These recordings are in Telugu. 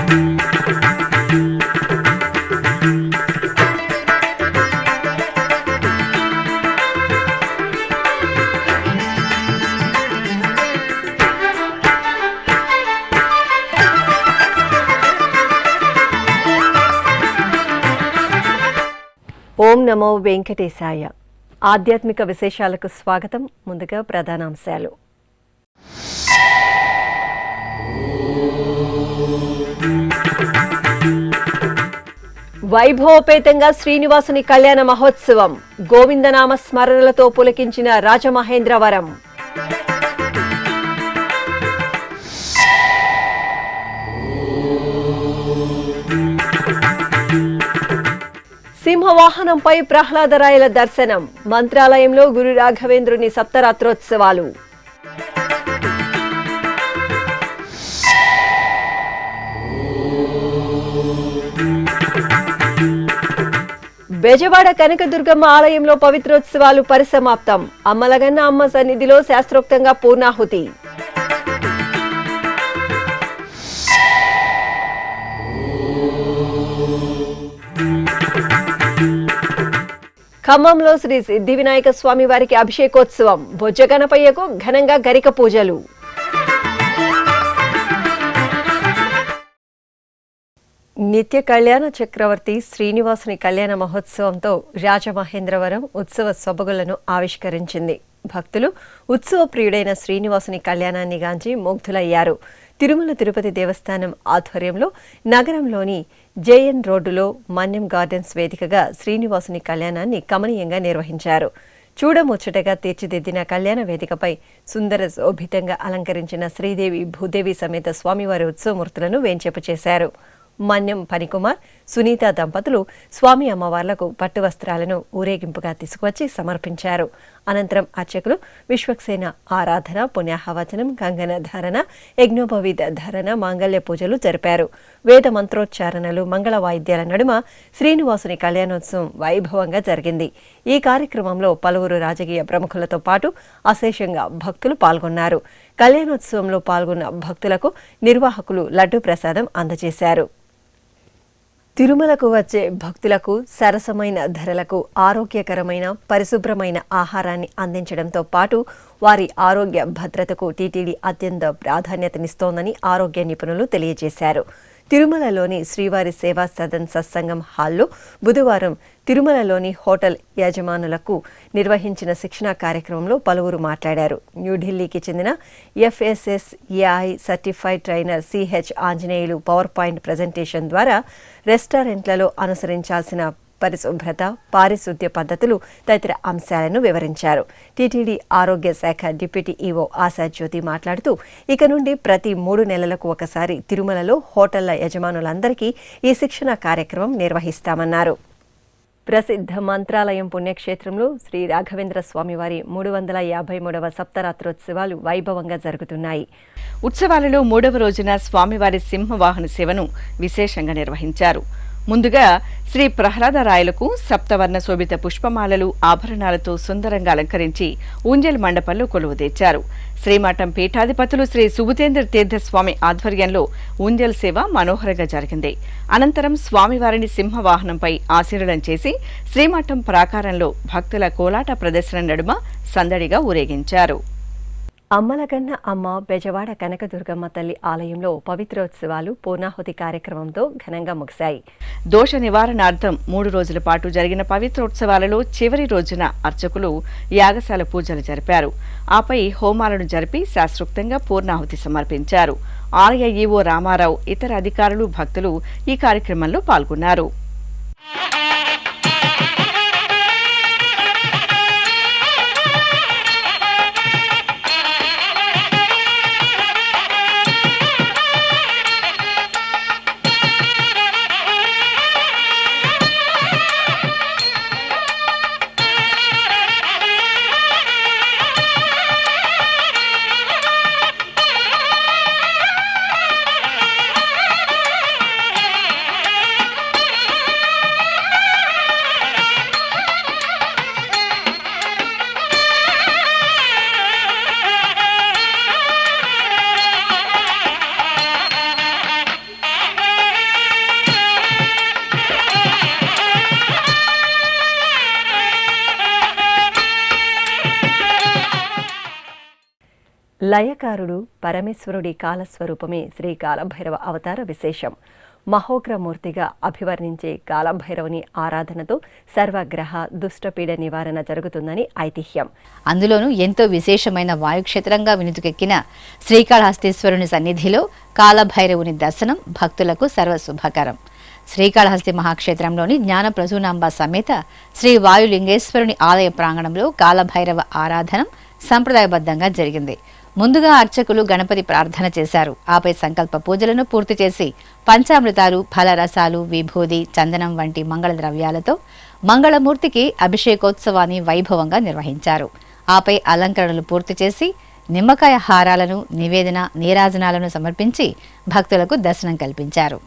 ఓం నమో వెంకటేశాయ. ఆధ్యాత్మిక విశేషాలకు స్వాగతం. ముందుగా ప్రధానాంశాలు. వైభవోపేతంగా శ్రీనివాసుని కళ్యాణ మహోత్సవం. గోవిందనామ స్మరణలతో పులకించిన రాజమహేంద్రవరం. సింహవాహనంపై ప్రహ్లాదరాయల దర్శనం. మంత్రాలయంలో గురు రాఘవేంద్రుని సప్తరాత్రోత్సవాలు. బెజవాడ కనకదుర్గమ్మ ఆలయంలో పవిత్రోత్సవాలు పరిసమాప్తం. అమ్మలగన్న అమ్మ సన్నిధిలో శాస్త్రోక్తంగా పూర్ణాహుతి. ఖమ్మంలో శ్రీ సిద్ధి వినాయక స్వామి వారికి అభిషేకోత్సవం. బొజ్జ గణపయ్యకు ఘనంగా గరిక పూజలు. నిత్య కళ్యాణ చక్రవర్తి శ్రీనివాసుని కళ్యాణ మహోత్సవంతో రాజమహేంద్రవరం ఉత్సవ సొబగులను ఆవిష్కరించింది. భక్తులు ఉత్సవ ప్రియుడైన శ్రీనివాసుని కళ్యాణాన్ని గాంచి ముగ్ధులయ్యారు. తిరుమల తిరుపతి దేవస్థానం ఆధ్వర్యంలో నగరంలోని జేఎన్ రోడ్డులో మన్యం గార్డెన్స్ వేదికగా శ్రీనివాసుని కళ్యాణాన్ని కమనీయంగా నిర్వహించారు. చూడముచ్చటగా తీర్చిదిద్దిన కళ్యాణ వేదికపై సుందర శోభితంగా అలంకరించిన శ్రీదేవి భూదేవి సమేత స్వామివారి ఉత్సవమూర్తులను వేంచేపు చేశారు. మన్యం పనికుమార్, సునీత దంపతులు స్వామి అమ్మవార్లకు పట్టు వస్త్రాలను ఊరేగింపుగా తీసుకువచ్చి సమర్పించారు. అనంతరం అర్చకులు విశ్వక్సేన ఆరాధన, పుణ్యాహవచనం, కంగన ధారణ, యజ్ఞోపవీత ధారణ, మాంగళ్య పూజలు జరిపారు. వేద మంత్రోచ్చారణలు, మంగళ వాయిద్యాల నడుమ శ్రీనివాసుని కళ్యాణోత్సవం వైభవంగా జరిగింది. ఈ కార్యక్రమంలో పలువురు రాజకీయ ప్రముఖులతో పాటు అశేషంగా భక్తులు పాల్గొన్నారు. కళ్యాణోత్సవంలో పాల్గొన్న భక్తులకు నిర్వాహకులు లడ్డూ ప్రసాదం అందజేశారు. తిరుమలకు వచ్చే భక్తులకు సరసమైన ధరలకు ఆరోగ్యకరమైన పరిశుభ్రమైన ఆహారాన్ని అందించడంతో పాటు వారి ఆరోగ్య భద్రతకు టీటీడీ అత్యంత ప్రాధాన్యతనిస్తోందని ఆరోగ్య నిపుణులు తెలియజేశారు. తిరుమలలోని శ్రీవారి సేవా సదన్ సత్సంగం హాల్లో బుధవారం తిరుమలలోని హోటల్ యజమానులకు నిర్వహించిన శిక్షణా కార్యక్రమంలో పలువురు మాట్లాడారు. న్యూఢిల్లీకి చెందిన FSSAI certified trainer CH Anjaneyulu power point presentation ద్వారా రెస్టారెంట్లలో అనుసరించాల్సిన పరిశుభ్రత, పారిశుద్ధ్య పద్ధతులు తదితర అంశాలను వివరించారు. టీటీడీ ఆరోగ్య శాఖ డిప్యూటీ ఈవో ఆశాజ్యోతి మాట్లాడుతూ ఇక నుండి ప్రతి 3 నెలలకు ఒకసారి తిరుమలలో హోటళ్ల యజమానులందరికీ ఈ శిక్షణ కార్యక్రమం నిర్వహిస్తామన్నారు. ప్రసిద్ధ మంత్రాలయం పుణ్యక్షేత్రంలో శ్రీ రాఘవేంద్ర స్వామివారి 353వ సప్తరాత్రోత్సవాలు వైభవంగా జరుగుతున్నాయి. ఉత్సవాలలో 3వ రోజున స్వామివారి సింహవాహన సేవను విశేషంగా నిర్వహించారు. ముందుగా శ్రీ ప్రహ్లాదరాయలకు సప్తవర్ణ శోభిత పుష్పమాలలు, ఆభరణాలతో సుందరంగా అలంకరించి ఊంజల్ మండపంలో కొలువుదీర్చారు. శ్రీమఠం పీఠాధిపతులు శ్రీ సుబుతేంద్ర తీర్థస్వామి ఆధ్వర్యంలో ఊంజల్ సేవ మనోహరంగా జరిగింది. అనంతరం స్వామివారిని సింహవాహనంపై ఆశీర్వదనం చేసి శ్రీమఠం ప్రాకారంలో భక్తుల కోలాట ప్రదర్శన నడుమ సందడిగా ఊరేగించారు. అమ్మలగన్న అమ్మ బెజవాడ కనకదుర్గమ్మ తల్లి ఆలయంలో పవిత్రోత్సవాలు పూర్ణాహుతి కార్యక్రమంతో ఘనంగా ముగిశాయి. దోష నివారణార్థం 3 రోజుల పాటు జరిగిన పవిత్రోత్సవాలలో చివరి రోజున అర్చకులు యాగశాల పూజలు జరిపారు. ఆపై హోమాలను జరిపి శాస్త్రోక్తంగా పూర్ణాహుతి సమర్పించారు. ఆలయ ఈవో రామారావు, ఇతర అధికారులు, భక్తులు ఈ కార్యక్రమంలో పాల్గొన్నారు. లయకారుడు పరమేశ్వరుడి కాలస్వరూపమే శ్రీ కాలభైరవ అవతార విశేషం. మహోగ్రమూర్తిగా అభివర్ణించే కాలభైరవుని ఆరాధనతో సర్వగ్రహ దుష్టపీడ నివారణ జరుగుతుందని ఐతిహ్యం. అందులోనూ ఎంతో విశేషమైన వాయుక్షేత్రంగా వినుతుకెక్కిన శ్రీకాళహస్తీశ్వరుని సన్నిధిలో కాలభైరవుని దర్శనం భక్తులకు సర్వశుభకరం. శ్రీకాళహస్తి మహాక్షేత్రంలోని జ్ఞాన ప్రసూనాంబ సమేత శ్రీ వాయులింగేశ్వరుని ఆలయ ప్రాంగణంలో కాలభైరవ ఆరాధన సంప్రదాయబద్ధంగా జరిగింది. ముందుగా అర్చకులు గణపతి ప్రార్థన చేశారు. ఆపై సంకల్ప పూజలను పూర్తి చేసి పంచామృతాలు, ఫలరసాలు, విభూది, చందనం వంటి మంగళ ద్రవ్యాలతో మంగళమూర్తికి అభిషేకోత్సవాన్ని వైభవంగా నిర్వహించారు. ఆపై అలంకరణలు పూర్తి చేసి నిమ్మకాయ హారాలను, నివేదన, నీరాజనాలను సమర్పించి భక్తులకు దర్శనం కల్పించారు.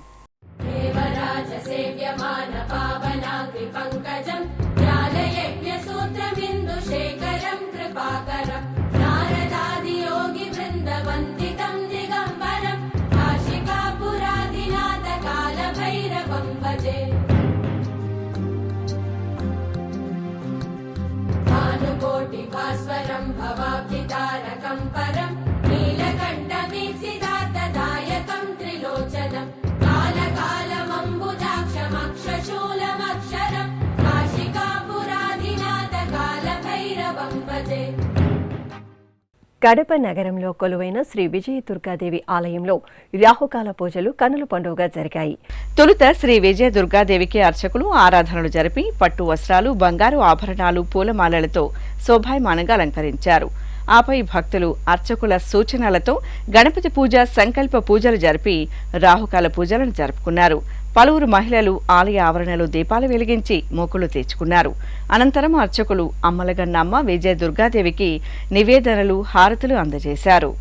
కడప నగరంలో కొలువైన శ్రీ విజయ దుర్గాదేవి ఆలయంలో రాహుకాల పూజలు కన్నుల పండుగగా జరిగాయి. తొలుత శ్రీ విజయ దుర్గాదేవికి అర్చకులు ఆరాధనలు జరిపి పట్టు వస్త్రాలు, బంగారు ఆభరణాలు, పూలమాలలతో శోభాయమానంగా అలంకరించారు. ఆపై భక్తులు అర్చకుల సూచనలతో గణపతి పూజ, సంకల్ప పూజలు జరిపి రాహుకాల పూజలను జరుపుకున్నారు. పలువురు మహిళలు ఆలయ ఆవరణలో దీపాలు వెలిగించి మొక్కులు తీర్చుకున్నారు. అనంతరం అర్చకులు అమ్మలగన్నమ్మ విజయ దుర్గాదేవికి నివేదనలు, హారతులు అందజేశారు.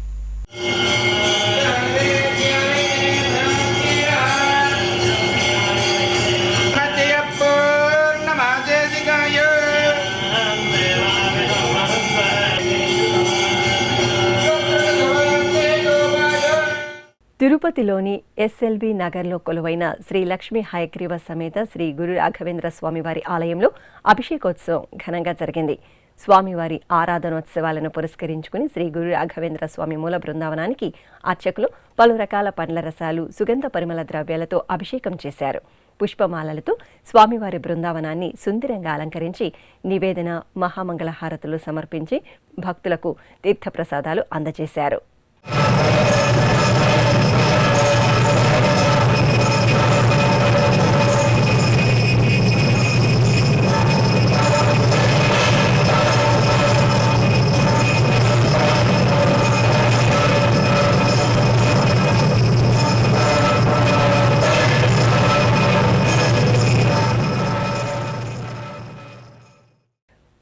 తిరుపతిలోని ఎస్ఎల్బి నగర్లో కొలువైన శ్రీ లక్ష్మీ హయగ్రీవ సమేత శ్రీ గురు రాఘవేంద్ర స్వామివారి ఆలయంలో అభిషేకోత్సవం ఘనంగా జరిగింది. స్వామివారి ఆరాధనోత్సవాలను పురస్కరించుకుని శ్రీ గురు రాఘవేంద్ర స్వామి మూల బృందావనానికి అర్చకులు పలు రకాల పండ్ల రసాలు, సుగంధ పరిమళ ద్రవ్యాలతో అభిషేకం చేశారు. పుష్పమాలలతో స్వామివారి బృందావనాన్ని సుందరంగా అలంకరించి నివేదన, మహామంగళహారతులు సమర్పించి భక్తులకు తీర్థప్రసాదాలు అందజేశారు.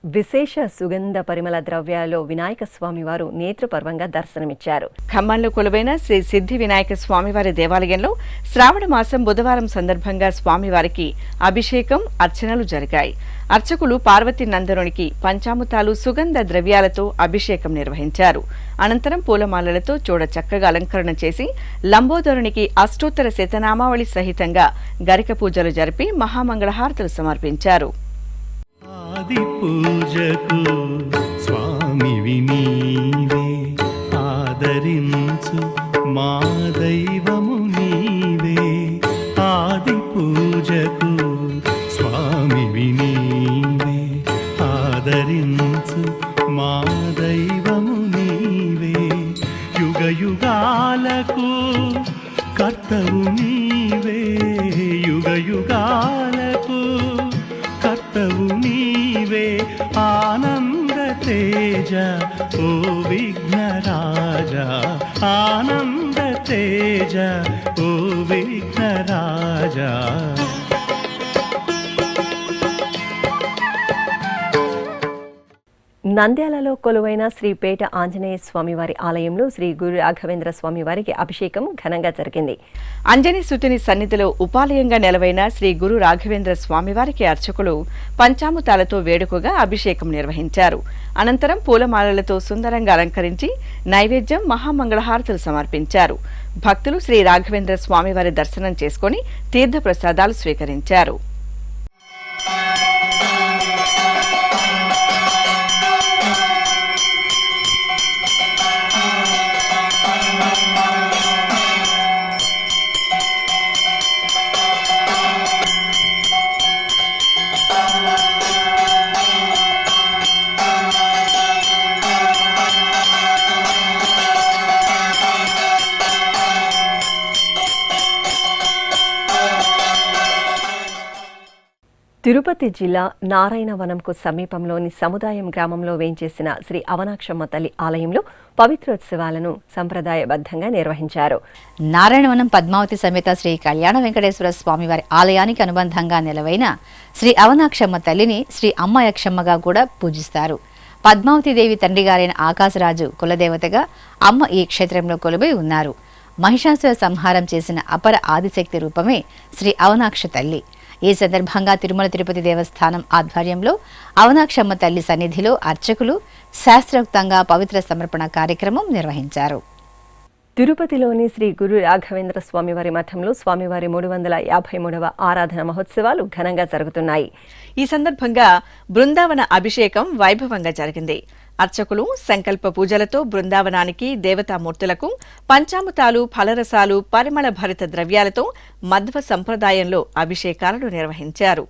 విశేష సుగంధ పరిమళ ద్రవ్యాలలో వినాయక స్వామివారు నేత్రపర్వంగా దర్శనమిచ్చారు. ఖమ్మంలో కొలువైన శ్రీ సిద్ధి వినాయక స్వామివారి దేవాలయంలో శ్రావణ మాసం బుధవారం సందర్భంగా స్వామివారికి అభిషేకం, అర్చనలు జరిగాయి. అర్చకులు పార్వతీ నందనునికి పంచామృతాలు, సుగంధ ద్రవ్యాలతో అభిషేకం నిర్వహించారు. అనంతరం పూలమాలలతో చూడ చక్కగా అలంకరణ చేసి లంబోదరునికి అష్టోత్తర శతనామావళి సహితంగా గరిక పూజలు జరిపి మహామంగళహారతులు సమర్పించారు. ఆది పూజకు స్వామివి నీవే, ఆదరించు మా దైవము నీవే. ఆది పూజకు స్వామివి నీవే, ఆదరించు మా దైవము నీవే. యుగ యుగాలకు కర్తవు నీవే, యుగ యుగాలకు కర్తవు నీవే. ఆనంద తేజ ఓ విఘ్నరాజ, ఆనంద తేజ ఓ విఘ్నరాజ. నంద్యాలలో కొలువైన శ్రీపేట ఆంజనేయ స్వామివారి ఆలయంలో శ్రీ గురు రాఘవేంద్ర స్వామివారికి అభిషేకం ఘనంగా జరిగింది. అంజనీ సుతుని సన్నిధిలో ఉపాలయంగా నెలవైన శ్రీ గురు రాఘవేంద్ర స్వామివారికి అర్చకులు పంచామృతాలతో వేడుకగా అభిషేకం నిర్వహించారు. అనంతరం పూలమాలలతో సుందరంగా అలంకరించి నైవేద్యం, మహామంగళహారతులు సమర్పించారు. భక్తులు శ్రీ రాఘవేంద్ర స్వామివారి దర్శనం చేసుకుని తీర్థప్రసాదాలు స్వీకరించారు. తిరుపతి జిల్లా నారాయణవనంకు సమీపంలోని సముదాయం గ్రామంలో వేంచేసిన శ్రీ అవనాక్షమ్మ తల్లి ఆలయంలో పవిత్రోత్సవాలను సంప్రదాయబద్ధంగా నిర్వహించారు. నారాయణవనం పద్మావతి సమేత శ్రీ కళ్యాణ వెంకటేశ్వర స్వామివారి ఆలయానికి అనుబంధంగా నెలవైన శ్రీ అవనాక్షమ్మ తల్లిని శ్రీ అమ్మయక్షమ్మగా కూడా పూజిస్తారు. పద్మావతీదేవి తండ్రి గారైన ఆకాశరాజు కులదేవతగా అమ్మ ఈ క్షేత్రంలో కొలువై ఉన్నారు. మహిషాసుర సంహారం చేసిన అపర ఆదిశక్తి రూపమే శ్రీ అవనాక్ష తల్లి. ఈ సందర్భంగా తిరుమల తిరుపతి దేవస్థానం ఆధ్వర్యంలో అవనాక్షమ్మ తల్లి సన్నిధిలో అర్చకులు శాస్త్రోక్తంగా పవిత్ర సమర్పణ కార్యక్రమం నిర్వహించారు. తిరుపతిలోని శ్రీ గురు రాఘవేంద్ర స్వామివారి మఠంలో స్వామివారి 353వ ఆరాధన మహోత్సవాలు ఘనంగా జరుగుతున్నాయి. ఈ సందర్భంగా బృందావన అభిషేకం వైభవంగా జరిగింది. అర్చకులు సంకల్ప పూజలతో బృందావనానికి దేవతామూర్తులకు పంచామృతాలు, ఫలరసాలు, పరిమళ భరిత ద్రవ్యాలతో మధ్వ సంప్రదాయంలో అభిషేకాలను నిర్వహించారు.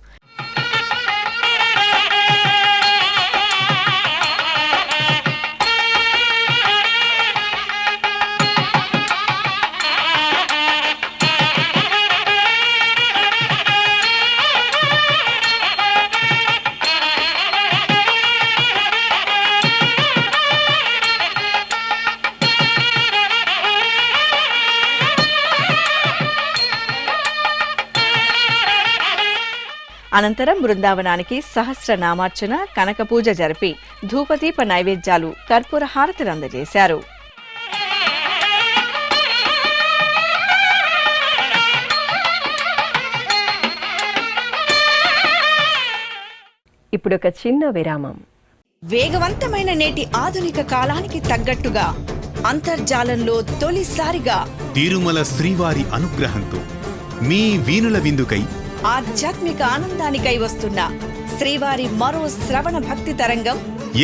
అనంతరం బృందావనానికి సహస్రనామార్చన, కనక పూజ జరిపి ధూపదీప నైవేద్యాలు, కర్పూర హారతులు అందజేశారు. ఇప్పుడొక చిన్న విరామం. వేగవంతమైన నేటి ఆధునిక కాలానికి తగ్గట్టుగా అంతర్జాలంలో తొలిసారిగా తిరుమల శ్రీవారి అనుగ్రహంతో మీ వీణుల విందుకై ఆధ్యాత్మిక ఆనందానికై వస్తున్న శ్రీవారి మరో శ్రవణ భక్తి తరంగం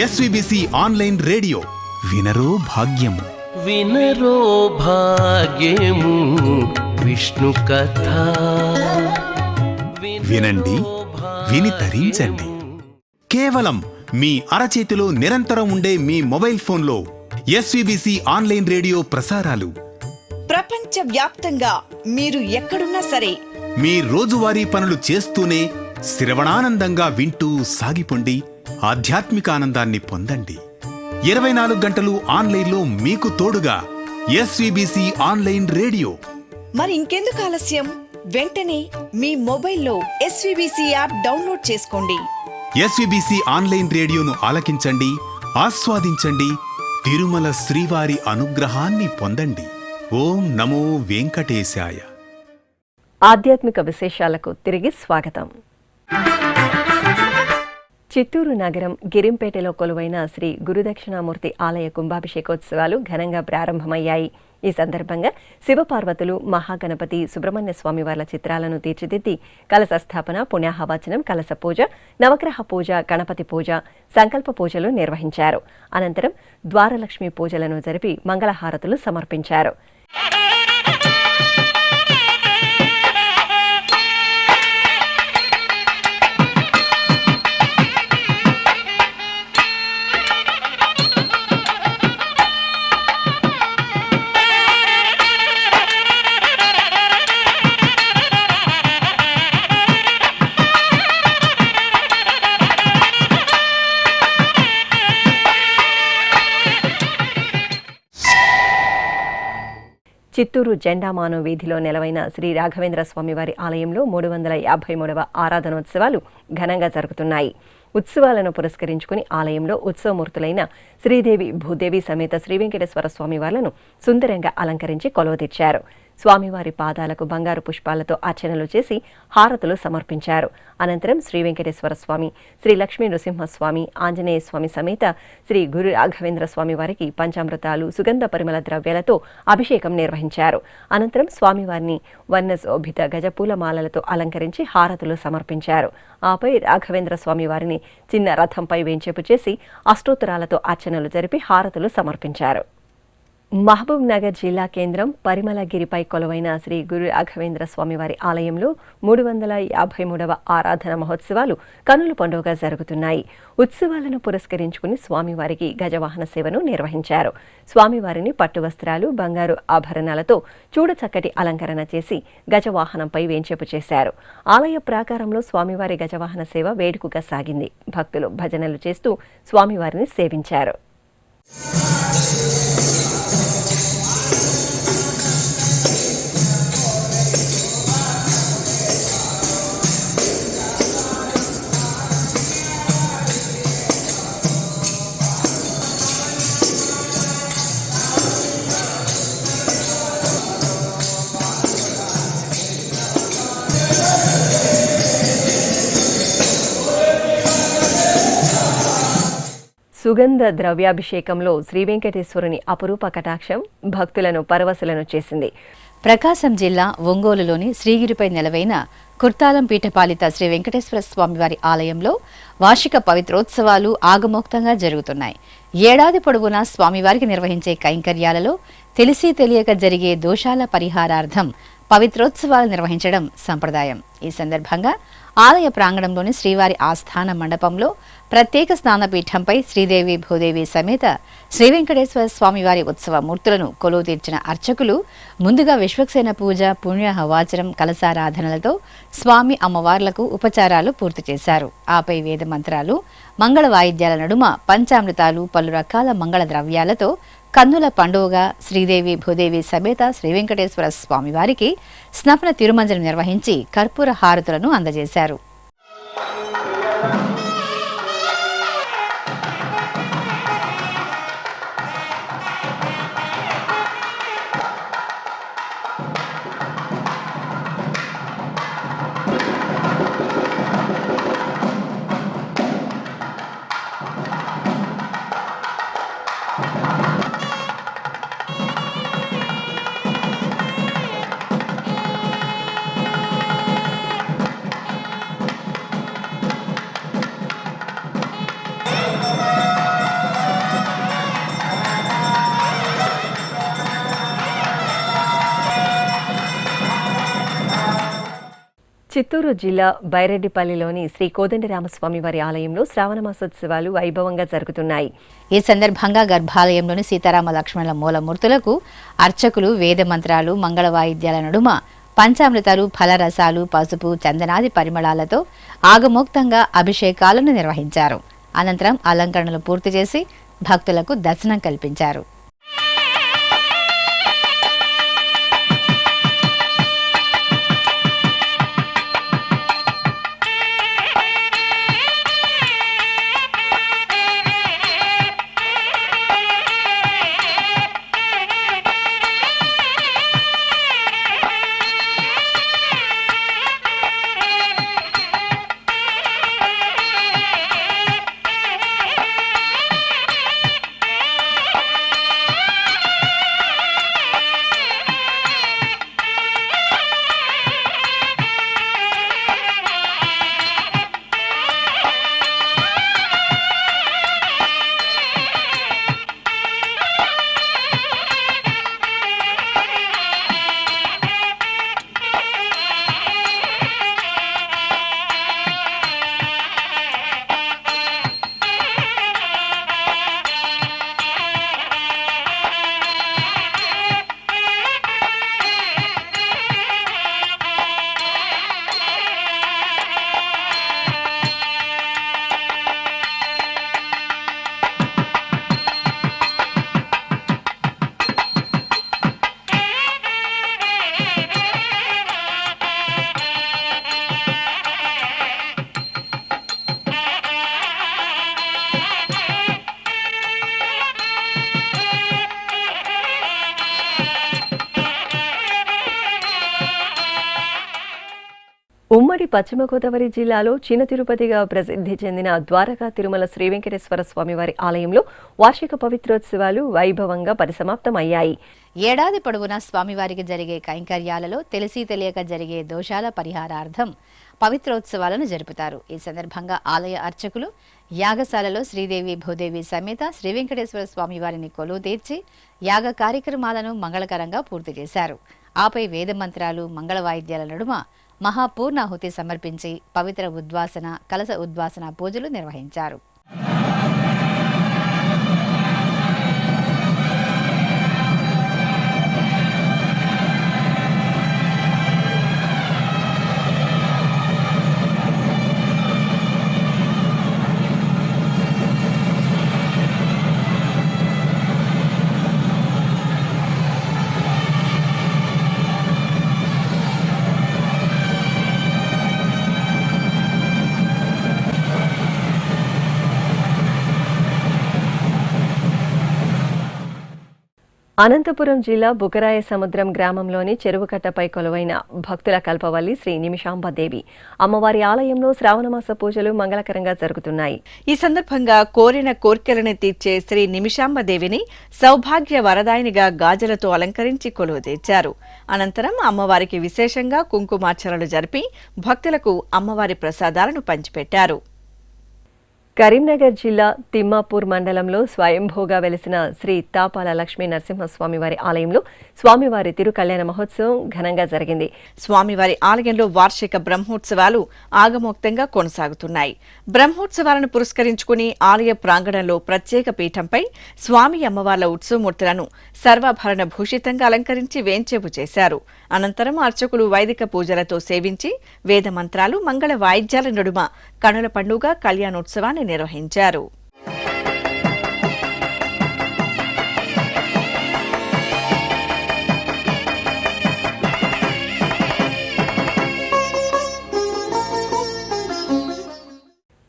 ఎస్విబిసి ఆన్లైన్ రేడియో. వినరో భాగ్యము, వినరో భాగ్యము విష్ణు కథ. వినండి, విని తరించండి. కేవలం మీ అరచేతిలో నిరంతరం ఉండే మీ మొబైల్ ఫోన్లో ఎస్విబిసి ఆన్లైన్ రేడియో ప్రసారాలు ప్రపంచ వ్యాప్తంగా మీరు ఎక్కడున్నా సరే మీ రోజువారీ పనులు చేస్తూనే శ్రవణానందంగా వింటూ సాగిపోండి. ఆధ్యాత్మిక ఆనందాన్ని పొందండి. 24 గంటలు ఆన్లైన్లో మీకు తోడుగా ఎస్విబిసి ఆన్లైన్ రేడియో. మరి ఇంకెందుకు ఆలస్యం? వెంటనే మీ మొబైల్లో ఎస్విబిసి యాప్ డౌన్లోడ్ చేసుకోండి. ఎస్విబిసి ఆన్లైన్ రేడియోను ఆలకించండి, ఆస్వాదించండి. తిరుమల శ్రీవారి అనుగ్రహాన్ని పొందండి. ఓం నమో వెంకటేశాయ. ఆధ్యాత్మిక విశేషాలకు తిరిగి స్వాగతం. చిత్తూరు నగరం గిరింపేటలో కొలువైన శ్రీ గురుదక్షిణామూర్తి ఆలయ కుంభాభిషేకోత్సవాలు ఘనంగా ప్రారంభమయ్యాయి. ఈ సందర్భంగా శివపార్వతులు, మహాగణపతి, సుబ్రహ్మణ్య స్వామివార్ల చిత్రాలను తీర్చిదిద్ది కలశ స్థాపన, పుణ్యాహవాచనం, కలశ పూజ, నవగ్రహ పూజ, గణపతి పూజ, సంకల్ప పూజలు నిర్వహించారు. అనంతరం ద్వారలక్ష్మి పూజలను జరిపి మంగళహారతులు సమర్పించారు. చిత్తూరు జెండామాను వీధిలో నెలవైన శ్రీ రాఘవేంద్ర స్వామివారి ఆలయంలో 353వ ఆరాధనోత్సవాలు ఘనంగా జరుగుతున్నాయి. ఉత్సవాలను పురస్కరించుకుని ఆలయంలో ఉత్సవమూర్తులైన శ్రీదేవి, భూదేవి సమేత శ్రీ వెంకటేశ్వర స్వామివార్లను సుందరంగా అలంకరించి కొలువుతీర్చారు. స్వామివారి పాదాలకు బంగారు పుష్పాలతో అర్చనలు చేసి హారతులు సమర్పించారు. అనంతరం శ్రీ వెంకటేశ్వర స్వామి, శ్రీ లక్ష్మీ నృసింహస్వామి, ఆంజనేయ స్వామి సమేత శ్రీ గురు రాఘవేంద్ర స్వామి వారికి పంచామృతాలు, సుగంధ పరిమళ ద్రవ్యాలతో అభిషేకం నిర్వహించారు. అనంతరం స్వామివారిని వర్ణశోభిత గజపూల మాలలతో అలంకరించి హారతులు సమర్పించారు. ఆపై రాఘవేంద్ర స్వామి వారిని చిన్న రథంపై వేంచేపు చేసి అష్టోత్తరాలతో అర్చనలు జరిపి హారతులు సమర్పించారు. మహబూబ్ నగర్ జిల్లా కేంద్రం పరిమళగిరిపై కొలువైన శ్రీ గురు రాఘవేంద్ర స్వామివారి ఆలయంలో 353వ ఆరాధన మహోత్సవాలు కనుల పండుగగా జరుగుతున్నాయి. ఉత్సవాలను పురస్కరించుకుని స్వామివారికి గజవాహన సేవను నిర్వహించారు. స్వామివారిని పట్టు వస్త్రాలు, బంగారు ఆభరణాలతో చూడచక్కటి అలంకరణ చేసి గజవాహనంపై వేంచేపు చేశారు. ఆలయ ప్రాకారంలో స్వామివారి గజవాహన సేవ వేడుకగా సాగింది. భక్తులు భజనలు చేస్తూ స్వామివారిని సేవించారు. సుగంధ ద్రవ్యాభిషేకంలో శ్రీ వెంకటేశ్వరుని అపురూప కటాక్షం భక్తులను పరవశులను చేసింది. ప్రకాశం జిల్లా ఒంగోలులోని శ్రీగిరిపై నెలవైన కుర్తాలం పీఠపాలిత శ్రీ వెంకటేశ్వర స్వామివారి ఆలయంలో వార్షిక పవిత్రోత్సవాలు ఆగమోక్తంగా జరుగుతున్నాయి. ఏడాది పొడవునా స్వామివారికి నిర్వహించే కైంకర్యాలలో తెలిసి తెలియక జరిగే దోషాల పరిహారార్థం పవిత్రోత్సవాలు నిర్వహించడం సంప్రదాయం. ఈ సందర్భంగా ఆలయ ప్రాంగణంలోని శ్రీవారి ఆస్థాన మండపంలో ప్రత్యేక స్నానపీఠంపై శ్రీదేవి భూదేవి సమేత శ్రీ వెంకటేశ్వర స్వామివారి ఉత్సవ మూర్తులను కొలువు తీర్చిన అర్చకులు ముందుగా విశ్వక్సేన పూజ, పుణ్య హవాచరం, కలశారాధనలతో స్వామి అమ్మవార్లకు ఉపచారాలు పూర్తి చేశారు. ఆపై వేద మంత్రాలు, మంగళ వాయిద్యాల నడుమ పంచామృతాలు, పలు రకాల మంగళ ద్రవ్యాలతో కన్నుల పండుగగా శ్రీదేవి భూదేవి సమేత శ్రీ వెంకటేశ్వర స్వామివారికి స్నపన తిరుమంజనం నిర్వహించి కర్పూర హారతులను అందజేశారు. చిత్తూరు జిల్లా బైరెడ్డిపల్లిలోని శ్రీ కోదండరామస్వామి వారి ఆలయంలో శ్రావణ మాసోత్సవాలు వైభవంగా జరుగుతున్నాయి. ఈ సందర్భంగా గర్భాలయంలోని సీతారామ లక్ష్మణుల మూలమూర్తులకు అర్చకులు వేద మంత్రాలు, మంగళ వాయిద్యాల నడుమ పంచామృతాలు, ఫలరసాలు, పసుపు, చందనాది పరిమళాలతో ఆగమోక్తంగా అభిషేకాలను నిర్వహించారు. అనంతరం అలంకరణలు పూర్తి చేసి భక్తులకు దర్శనం కల్పించారు. ఉమ్మడి పశ్చిమ గోదావరి జిల్లాలో చిన్న తిరుపతిగా ప్రసిద్ధి చెందిన ద్వారకా తిరుమల శ్రీ వెంకటేశ్వర స్వామివారి ఆలయంలో వార్షిక పవిత్రోత్సవాలు వైభవంగా పరిసమాప్తమయ్యాయి. ఏడాది పొడవునా స్వామివారికి జరిగే కైంకర్యాలలో తెలిసి తెలియక జరిగే దోషాల పరిహారార్థం పవిత్రోత్సవాలను జరుపుతారు. ఈ సందర్భంగా ఆలయ అర్చకులు యాగశాలలో శ్రీదేవి భూదేవి సమేత శ్రీ వెంకటేశ్వర స్వామి వారిని కొలువు తీర్చి యాగ కార్యక్రమాలను మంగళకరంగా పూర్తి చేశారు. ఆపై వేద మంత్రాలు మంగళ వాయిద్యాల నడుమ మహాపూర్ణాహుతి సమర్పించి పవిత్ర ఉద్వాసన కలశ ఉద్వాసన పూజలు నిర్వహించారు. అనంతపురం జిల్లా బుకరాయ సముద్రం గ్రామంలోని చెరువుకట్టపై కొలువైన భక్తుల కల్పవల్లి శ్రీ నిమిషాంబదేవి అమ్మవారి ఆలయంలో శ్రావణమాస పూజలు మంగళకరంగా జరుగుతున్నాయి. ఈ సందర్భంగా కోరిన కోర్కెలను తీర్చే శ్రీ నిమిషాంబదేవిని సౌభాగ్య వరదాయినిగా గాజులతో అలంకరించి కొలువు తీర్చారు. అనంతరం అమ్మవారికి విశేషంగా కుంకుమార్చనలు జరిపి భక్తులకు అమ్మవారి ప్రసాదాలను పంచిపెట్టారు. కరీంనగర్ జిల్లా తిమ్మాపూర్ మండలంలో స్వయంభూగా వెలిసిన శ్రీ తాపాల లక్ష్మీ నరసింహస్వామి వారి ఆలయంలో స్వామివారి తిరుకళ్యాణ మహోత్సవం ఘనంగా జరిగింది. స్వామివారి ఆలయంలో వార్షిక బ్రహ్మోత్సవాలు ఆగమోక్తంగా కొనసాగుతున్నాయి. బ్రహ్మోత్సవాలను పురస్కరించుకుని ఆలయ ప్రాంగణంలో ప్రత్యేక పీఠంపై స్వామి అమ్మవార్ల ఉత్సవమూర్తులను సర్వాభరణ భూషితంగా అలంకరించి వేంచేపు చేశారు. అనంతరం అర్చకులు వైదిక పూజలతో సేవించి వేద మంత్రాలు మంగళ వాయిద్యాల నడుమ కనుల పండుగ కళ్యాణోత్సవాన్ని నిర్వహించారు.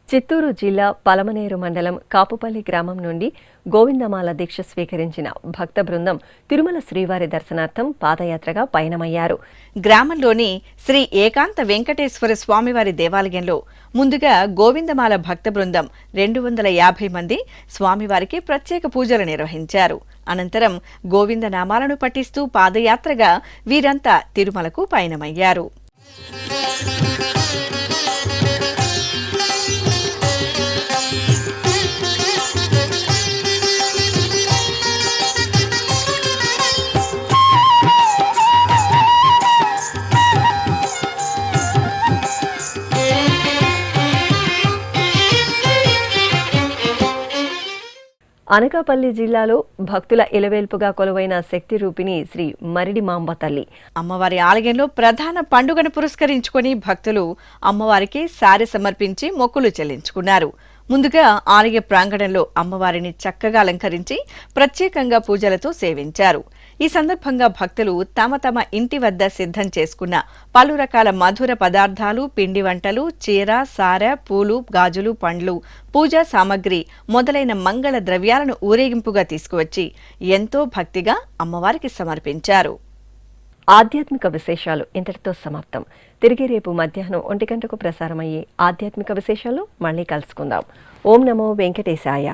చిత్తూరు జిల్లా పలమనేరు మండలం కాపుపల్లి గ్రామం నుండి గోవిందమాల దీక్ష స్వీకరించిన భక్త బృందం తిరుమల శ్రీవారి దర్శనార్థం పాదయాత్రగా పయనమయ్యారు. గ్రామంలోని శ్రీ ఏకాంత వెంకటేశ్వర స్వామివారి దేవాలయంలో ముందుగా గోవిందమాల భక్త బృందం 250 మంది స్వామివారికి ప్రత్యేక పూజలు నిర్వహించారు. అనంతరం గోవిందనామాలను పఠిస్తూ పాదయాత్రగా వీరంతా తిరుమలకు పయనమయ్యారు. అనకాపల్లి జిల్లాలో భక్తుల ఇలవేల్పుగా కొలువైన శక్తి రూపిణి శ్రీ మరిడి మాంబ తల్లి అమ్మవారి ఆలయంలో ప్రధాన పండుగను పురస్కరించుకుని భక్తులు అమ్మవారికి సారె సమర్పించి మొక్కులు చెల్లించుకున్నారు. ముందుగా ఆలయ ప్రాంగణంలో అమ్మవారిని చక్కగా అలంకరించి ప్రత్యేకంగా పూజలతో సేవించారు. ఈ సందర్భంగా భక్తులు తమ తమ ఇంటి వద్ద సిద్ధం చేసుకున్న పలు రకాల మధుర పదార్థాలు, పిండి వంటలు, చీర, సారె, పూలు, గాజులు, పండ్లు, పూజా సామగ్రి మొదలైన మంగళ ద్రవ్యాలను ఊరేగింపుగా తీసుకువచ్చి ఎంతో భక్తిగా అమ్మవారికి సమర్పించారు. ఆధ్యాత్మిక విశేషాలు ఇంతటితో సమాప్తం. తిరిగి రేపు మధ్యాహ్నం 1 గంటకు ప్రసారమయ్యే ఆధ్యాత్మిక విశేషాలు మళ్ళీ కలుసుకుందాం. ఓం నమో వెంకటేశాయ.